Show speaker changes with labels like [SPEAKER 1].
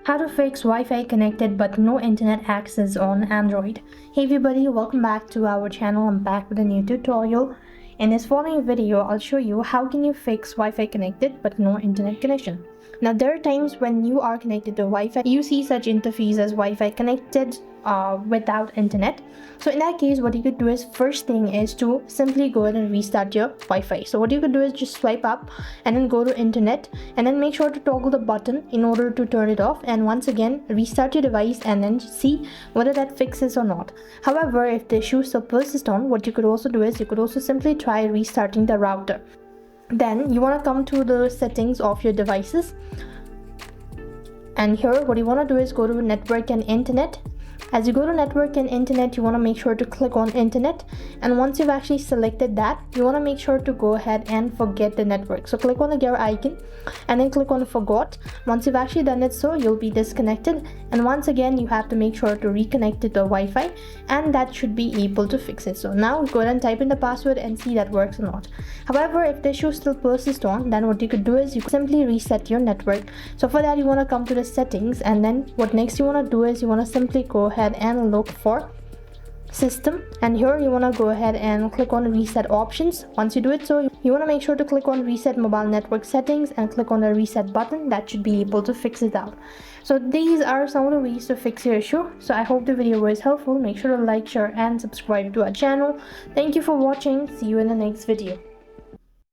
[SPEAKER 1] How to fix Wi-Fi connected but no internet access on Android. Hey everybody, welcome back to our channel. I'm back with a new tutorial. In this following video, I'll show you how can you fix Wi-Fi connected but no internet connection. Now there are times when you are connected to Wi-Fi, you see such interface as Wi-Fi connected without internet. So in that case, what you could do is, first thing is to simply go ahead and restart your Wi-Fi. So what you could do is just swipe up and then go to internet and then make sure to toggle the button in order to turn it off, and once again restart your device and then see whether that fixes or not. However, if the issue still persists on, what you could also do is you could also simply try restarting the router. Then you want to come to the settings of your devices, and here what you want to do is go to network and internet. As you go to network and internet, you want to make sure to click on internet, and once you've actually selected that, you want to make sure to go ahead and forget the network. So click on the gear icon and then click on forgot. Once you've actually done it, so you'll be disconnected, and once again you have to make sure to reconnect to the Wi-Fi, and that should be able to fix it. So now go ahead and type in the password and see that works or not. However, if the issue still persists on, then what you could do is you could simply reset your network. So for that, you want to come to the settings, and then what next you want to do is you want to simply go ahead and look for system, and here you want to go ahead and click on reset options. Once you do it, so you want to make sure to click on reset mobile network settings and click on the reset button. That should be able to fix it out. So these are some of the ways to fix your issue. So I hope the video was helpful. Make sure to like, share and subscribe to our channel. Thank you for watching. See you in the next video.